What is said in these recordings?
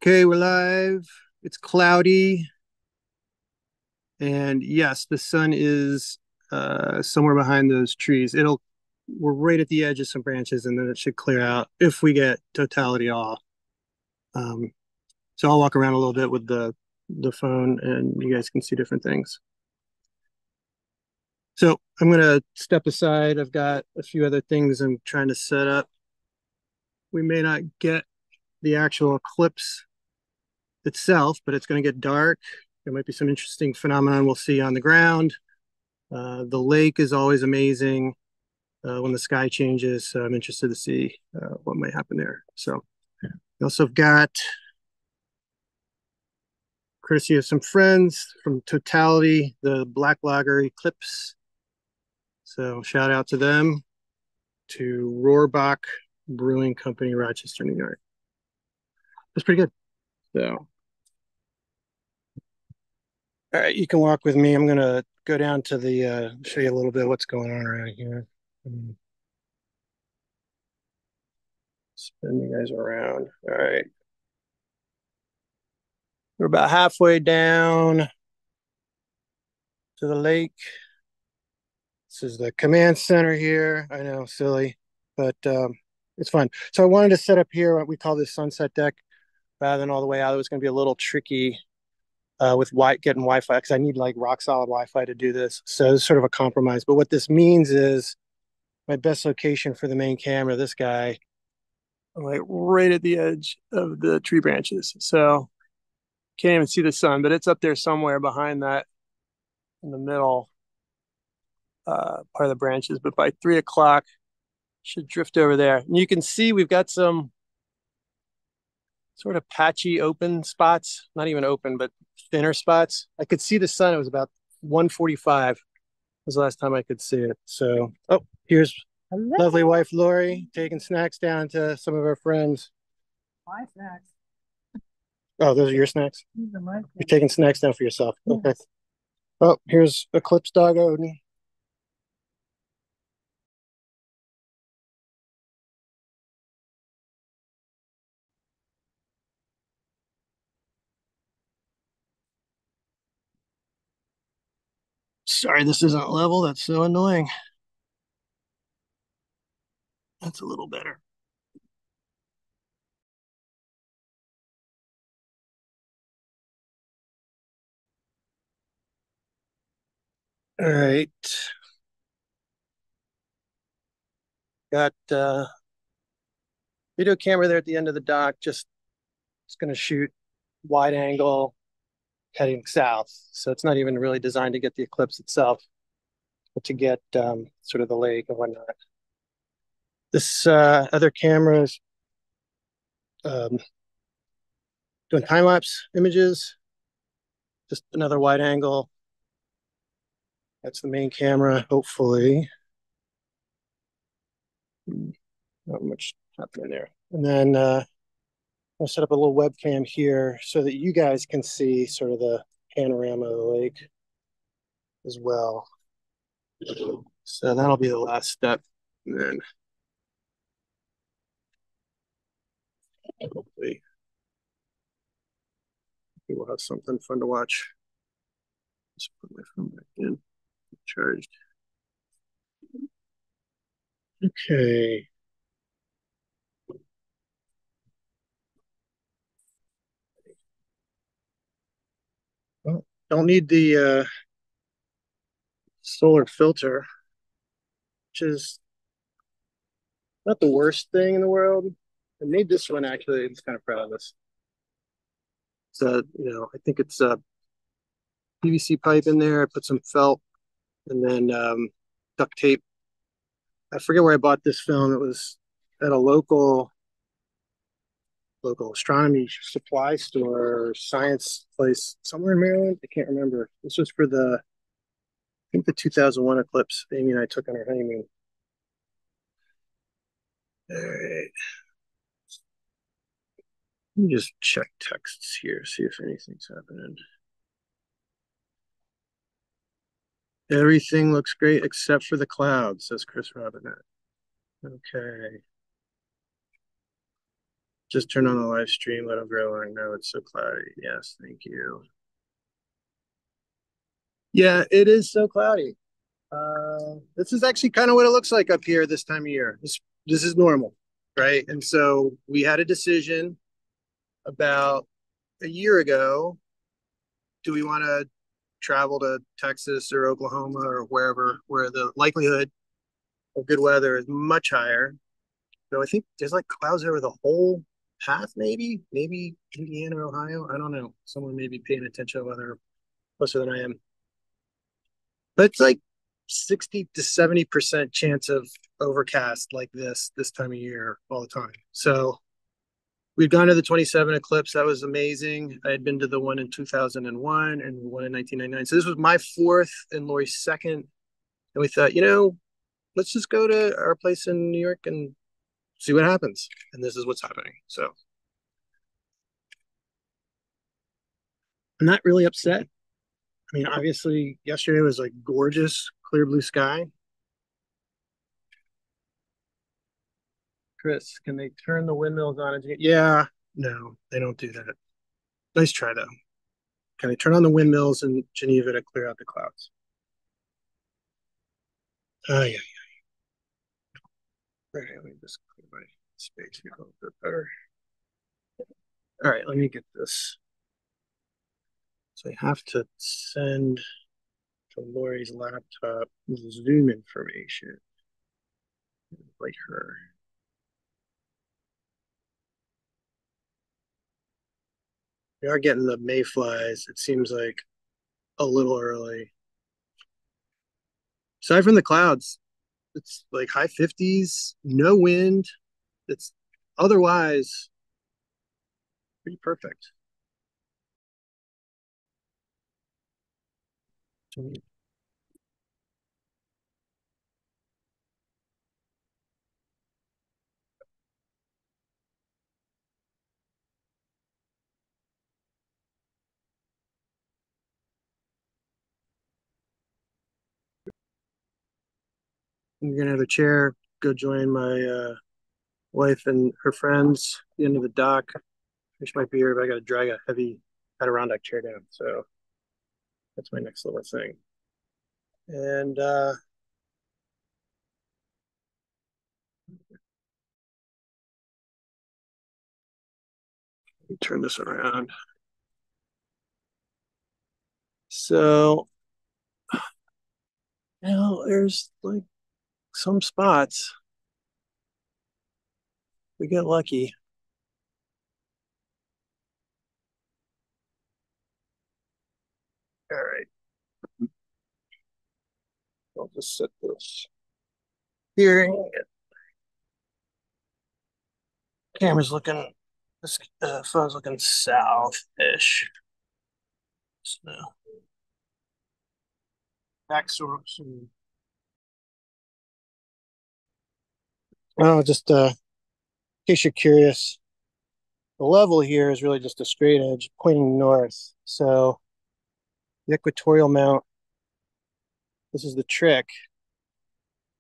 Okay, we're live. It's cloudy. And yes, the sun is somewhere behind those trees. We're right at the edge of some branches and then it should clear out if we get totality off. Um, so I'll walk around a little bit with the phone and you guys can see different things. So I'm gonna step aside. I've got a few other things I'm trying to set up. We may not get the actual eclipse itself, but it's going to get dark. There might be some interesting phenomenon we'll see on the ground. The lake is always amazing when the sky changes. So I'm interested to see what might happen there. So we also have got, courtesy of some friends from Totality, the Black Lager Eclipse. So shout out to them, to Rohrbach Brewing Company, Rochester, New York. That's pretty good. So, all right, you can walk with me. I'm going to go down to the, show you a little bit what's going on around here. Spin you guys around. All right. We're about halfway down to the lake. This is the command center here. I know, silly, but it's fun. So I wanted to set up here what we call this sunset deck rather than all the way out. It was going to be a little tricky with getting Wi-Fi because I need like rock solid Wi-Fi to do this. So it's sort of a compromise. But what this means is my best location for the main camera, this guy, I'm like right at the edge of the tree branches. So can't even see the sun, but it's up there somewhere behind that in the middle part of the branches. But by 3 o'clock, should drift over there. And you can see we've got some sort of patchy open spots, not even open, but thinner spots. I could see the sun. It was about 1:45 was the last time I could see it. So, oh, here's Hello. Lovely wife Lori taking snacks down to some of our friends. My snacks. Oh, those are your snacks? These are my snacks. You're taking snacks down for yourself. Okay. Oh, here's Eclipse dog Odin. Sorry, this isn't level. That's so annoying. That's a little better. All right. Got video camera there at the end of the dock. Just it's going to shoot wide angle heading south. So it's not even really designed to get the eclipse itself, but to get sort of the lake and whatnot. This other camera is doing time-lapse images. Just another wide angle. That's the main camera, hopefully. Not much happening there. And then I'll set up a little webcam here so that you guys can see sort of the panorama of the lake as well. So that'll be the last step. And then hopefully we'll have something fun to watch. Just put my phone back in, charged. Okay. Well, don't need the solar filter, which is not the worst thing in the world. I made this one actually. I'm kind of proud of this. So, I think it's a PVC pipe in there. I put some felt and then duct tape. I forget where I bought this film. It was at a local astronomy supply store or science place somewhere in Maryland. I can't remember. This was for I think the 2001 eclipse Amy and I took on our honeymoon. All right. Let me just check texts here, see if anything's happening. Everything looks great except for the clouds, says Chris Robinette. Okay. Just turn on the live stream. Let everyone know it's so cloudy. Yes, thank you. Yeah, it is so cloudy. This is actually kind of what it looks like up here this time of year. This is normal, right? And so we had a decision about a year ago. Do we want to travel to Texas or Oklahoma or wherever where the likelihood of good weather is much higher? So I think there's like clouds over the whole path, maybe Indiana, Ohio. I don't know. Someone may be paying attention to weather closer than I am. But it's like 60 to 70% chance of overcast like this time of year all the time. So we've gone to the 27 eclipse. That was amazing. I had been to the one in 2001 and one in 1999. So this was my fourth and Lori's second. And we thought, let's just go to our place in New York and see what happens. And this is what's happening. So I'm not really upset. I mean, obviously, yesterday was like gorgeous, clear blue sky. Chris, can they turn the windmills on? Yeah, no, they don't do that. Nice try, though. Can they turn on the windmills in Geneva to clear out the clouds? Oh, yeah. Right, let me just clear my space here a little bit better. All right, let me get this. So I have to send to Lori's laptop Zoom information. Like her. We are getting the mayflies. It seems like a little early. Aside from the clouds, it's like high 50s, no wind. It's otherwise pretty perfect. I'm gonna have a chair. Go join my wife and her friends at the end of the dock. Fish might be here, but I got to drag a heavy Adirondack chair down. So that's my next little thing. And let me turn this around. So, there's like some spots we get lucky. All right, I'll just set this here. Camera's looking, this phone's looking south-ish. So, back source. Oh, just in case you're curious, the level here is really just a straight edge pointing north. So the equatorial mount, this is the trick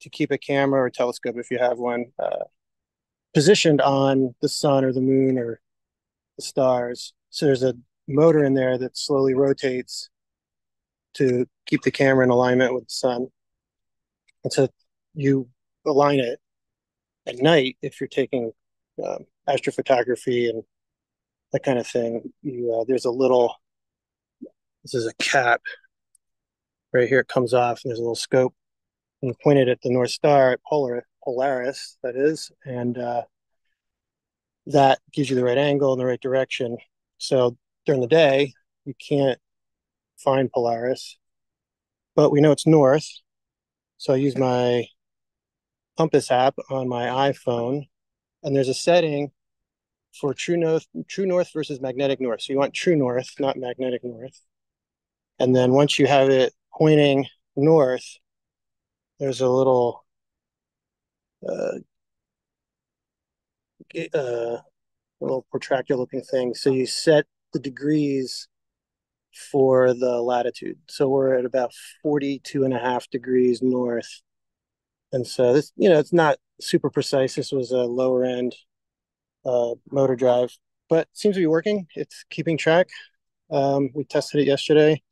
to keep a camera or telescope, if you have one, positioned on the sun or the moon or the stars. So there's a motor in there that slowly rotates to keep the camera in alignment with the sun. And so you align it at night if you're taking astrophotography and that kind of thing. There's a little, this is a cap right here. It comes off, and there's a little scope, and you point it at the North Star, at Polaris, that is, and that gives you the right angle and the right direction. So during the day, you can't find Polaris, but we know it's north. So I use my compass app on my iPhone, and there's a setting for true north versus magnetic north. So you want true north, not magnetic north. And then once you have it pointing north, there's a little uh, little protractor looking thing. So you set the degrees for the latitude. So we're at about 42.5 degrees north. And so this, it's not super precise. This was a lower end motor drive, but seems to be working. It's keeping track. We tested it yesterday.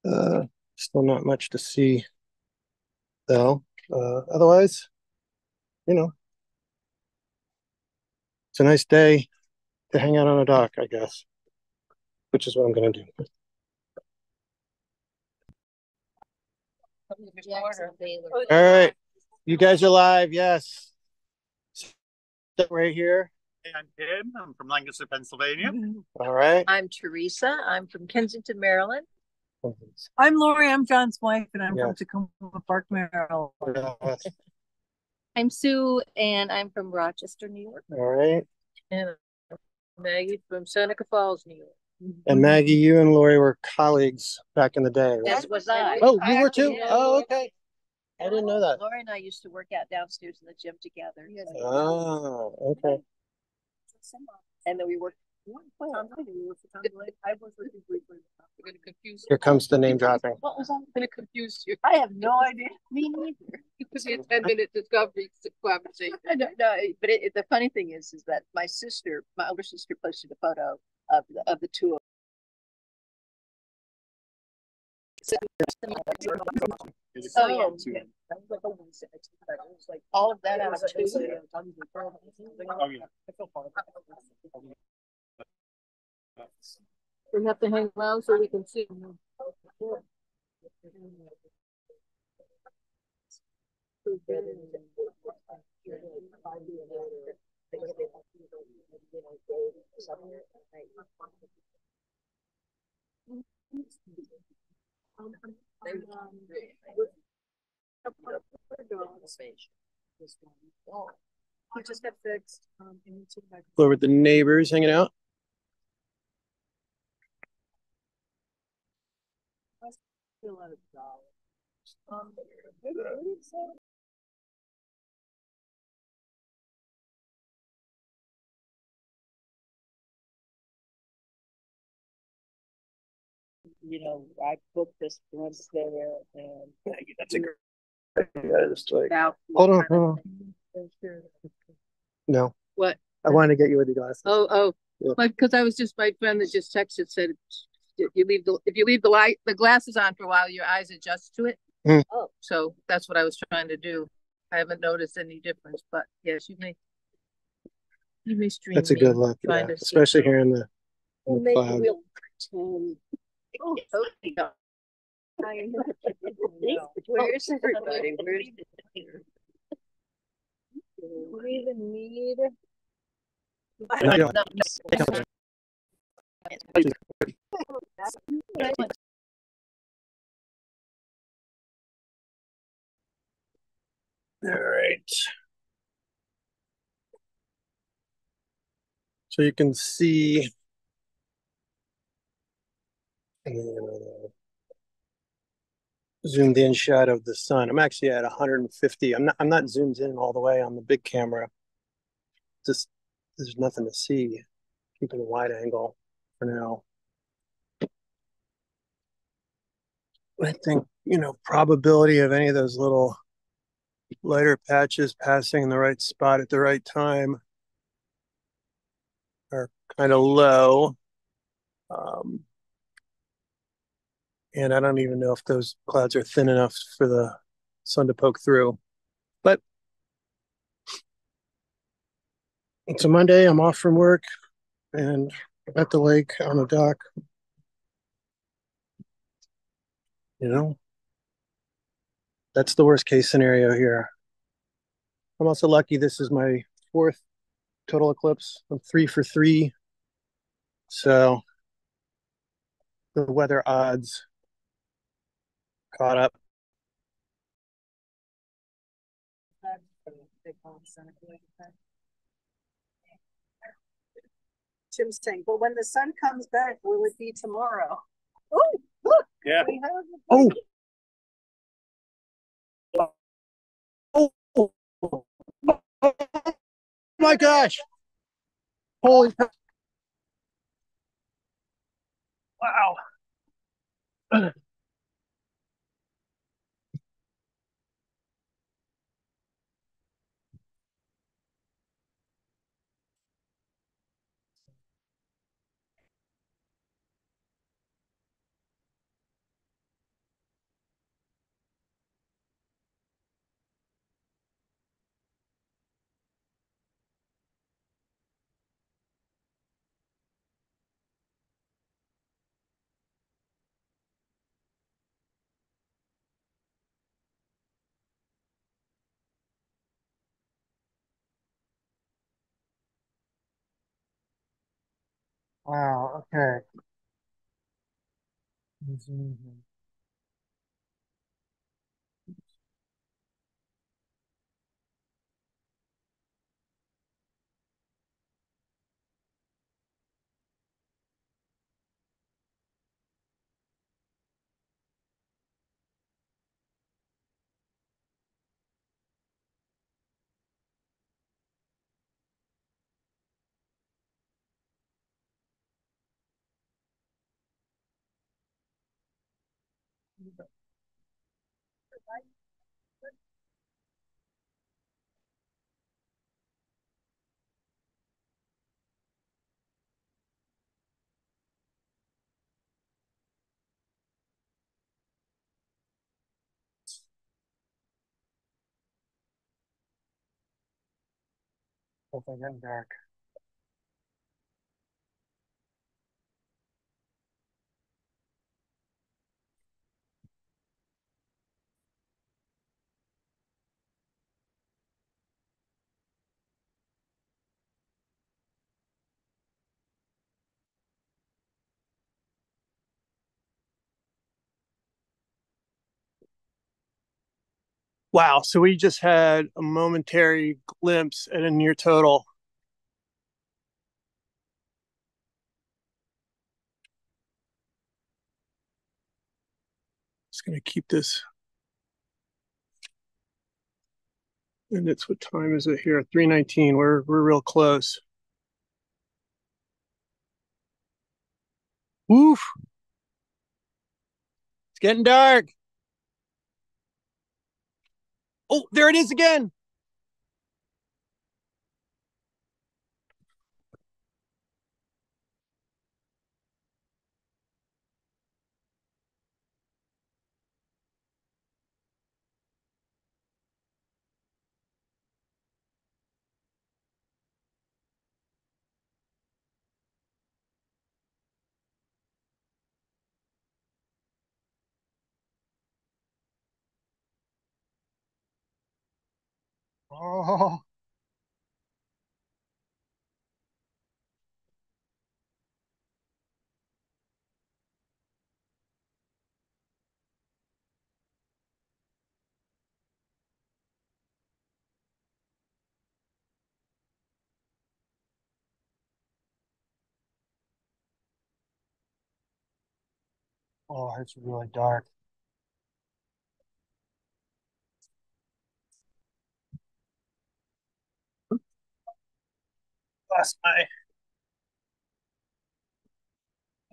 Still not much to see though. Otherwise, you know, it's a nice day to hang out on a dock, I guess, which is what I'm going to do. All right, you guys are live. Yes, sit right here. I'm Tim. I'm from Lancaster, Pennsylvania. All right. I'm Teresa. I'm from Kensington, Maryland. I'm Lori. I'm John's wife, and I'm from Tacoma Park, Maryland. I'm Sue, and I'm from Rochester, New York. All right. And Maggie from Seneca Falls, New York. And Maggie, you and Lori were colleagues back in the day, right? As was I. Oh, you were too? Yeah. Oh, okay. I didn't know that. Lori and I used to work out downstairs in the gym together. Oh, okay. And then we worked. Here comes the name dropping. What was I going to confuse you? I have no idea. Me neither. Because we had 10-minute discovery conversation. No, but the funny thing is that my older sister, posted a photo of the two of Oh, yeah. Like all of that out of two. Oh, yeah. We have to hang around so we can see. We just got fixed. Over with the neighbors hanging out. I booked this once there, and That's a great idea. Just like, hold on. No. What? I wanted to get you with the glasses. Oh, Yeah. because I was just my friend that just texted said if you leave the glasses on for a while, your eyes adjust to it. Mm. Oh, so that's what I was trying to do. I haven't noticed any difference, but yes, you may stream. That's a good look, yeah. Especially here in the cloud. We'll pretend. Oh, okay. Where's everybody? We even need. All right. So you can see zoomed in shot of the sun. I'm actually at 150. I'm not zoomed in all the way on the big camera. Just there's nothing to see. Keeping a wide angle for now. I think, probability of any of those little lighter patches passing in the right spot at the right time are kind of low. And I don't even know if those clouds are thin enough for the sun to poke through. But it's a Monday. I'm off from work and at the lake on the dock. That's the worst case scenario here. I'm also lucky this is my 4th total eclipse. I'm 3 for 3. So the weather odds caught up. Tim's saying, but when the sun comes back, will it be tomorrow? Oh, look. Yeah. Oh. Oh my gosh. Holy cow. Wow. Wow, okay. Hopefully getting dark. Wow, so we just had a momentary glimpse at a near total. Just gonna keep this. And it's what time is it here? 3:19. We're real close. Woof. It's getting dark. Oh, there it is again. Oh, oh, it's really dark. Lost my.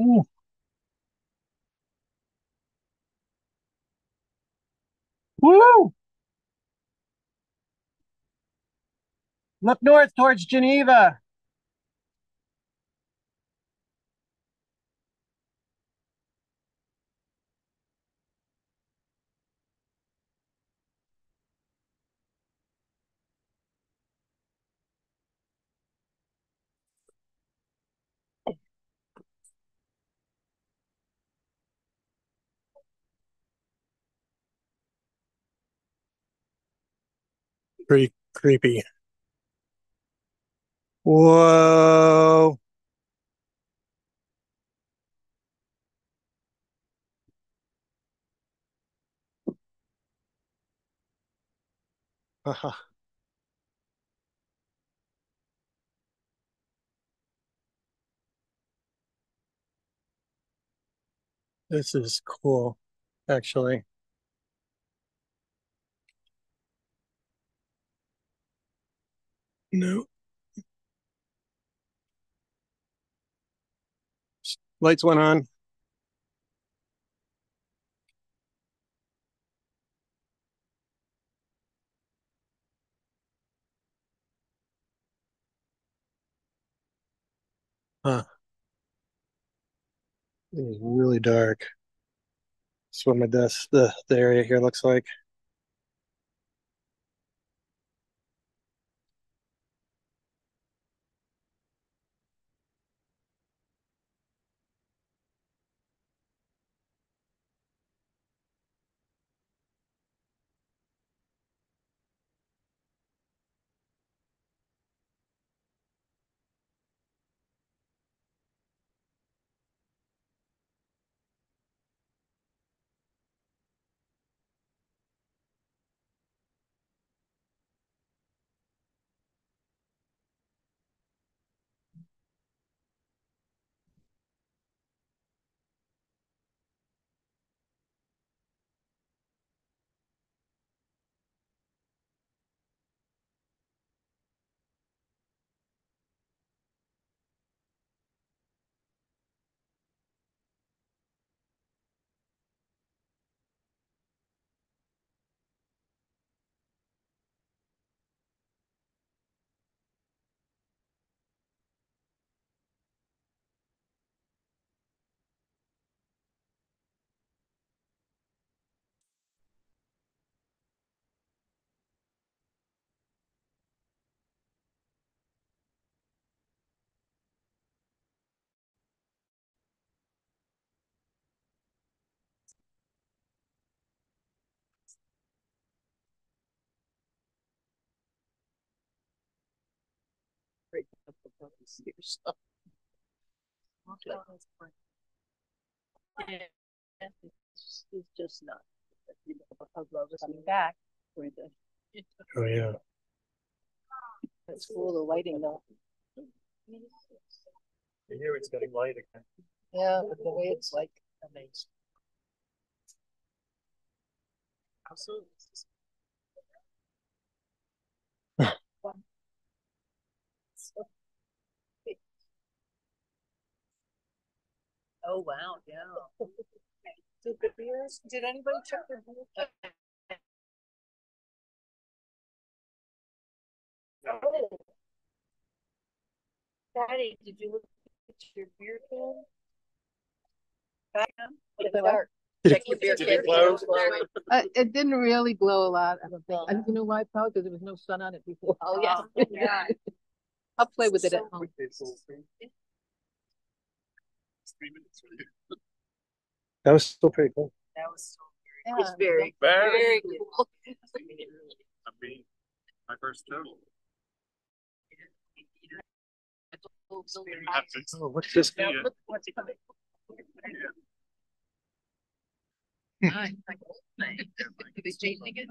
Ooh. Woo! Look north towards Geneva. Pretty creepy. Whoa. This is cool, actually. No, lights went on. Huh. It is really dark. That's what my desk, the area here looks like. Right up above us here, so. Yeah, it's just not. You know, I love coming back. For the, Oh yeah. it's cool, the lighting though. Here it's getting light again. Yeah, but the way it's like amazing. Also, Oh wow, yeah. Did the beers? Did anybody check their beer? Oh, Patty, did you look at your beer can? It's dark. Did Check your beer Did can. it glow? It didn't really glow a lot. I don't think. I don't know why, probably because there was no sun on it before. Oh yeah. Yeah. I'll play with it at home. 3 minutes for you. That was still pretty cool. That was so very. It's very, very cool. I mean, my first total. Oh, what's this? Yeah. What's coming? Yeah. Nice. Are they changing it?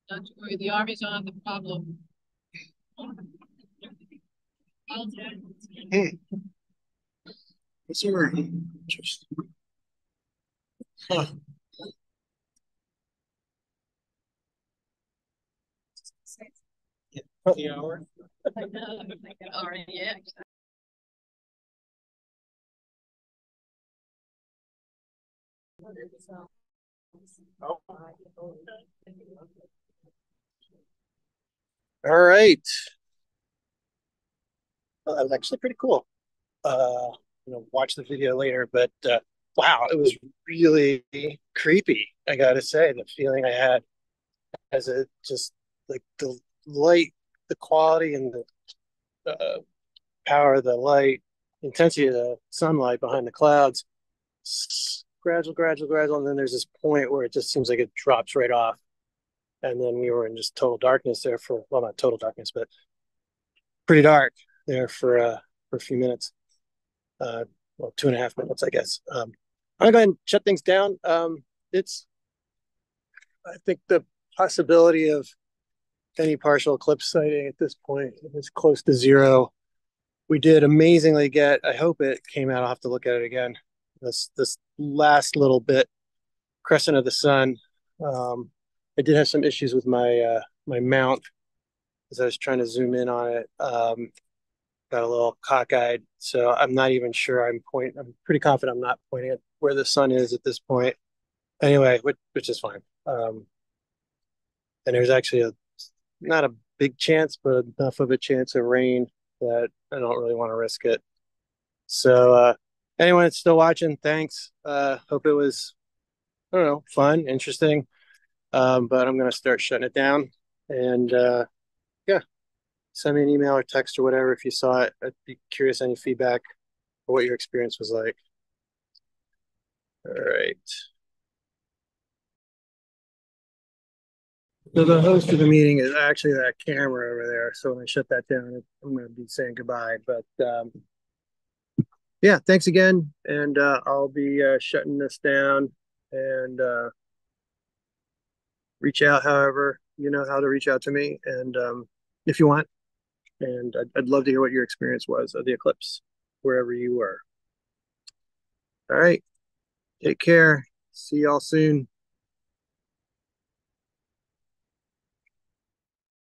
Don't you worry, the Army's on the problem. What's your interest? Huh. Yeah. The hour. All right, yeah. Oh. All right. Well, that was actually pretty cool. Watch the video later, but wow, it was really creepy. I gotta say, the feeling I had as it just like the light, the quality, and the power of the light, intensity of the sunlight behind the clouds, gradual, gradual, gradual, and then there's this point where it just seems like it drops right off, and then we were in just total darkness there for, well, not total darkness, but pretty dark there for a few minutes. Well, 2.5 minutes, I guess. I'm gonna go ahead and shut things down. I think the possibility of any partial eclipse sighting at this point is close to zero. We did amazingly get, I hope it came out, I'll have to look at it again. This last little bit, crescent of the sun. I did have some issues with my mount as I was trying to zoom in on it. Got a little cockeyed, so I'm not even sure I'm pretty confident I'm not pointing at where the sun is at this point. Anyway, which is fine. And there's actually not a big chance, but enough of a chance of rain that I don't really want to risk it. So anyone that's still watching, thanks. Hope it was, I don't know, fun, interesting. But I'm gonna start shutting it down. And yeah, send me an email or text or whatever if you saw it. I'd be curious any feedback or what your experience was like. All right. So the host of the meeting is actually that camera over there. So when I shut that down, I'm going to be saying goodbye. But yeah, thanks again. And I'll be shutting this down and reach out however you know how to reach out to me. And if you want, and I'd love to hear what your experience was of the eclipse, wherever you were. All right. Take care. See y'all soon.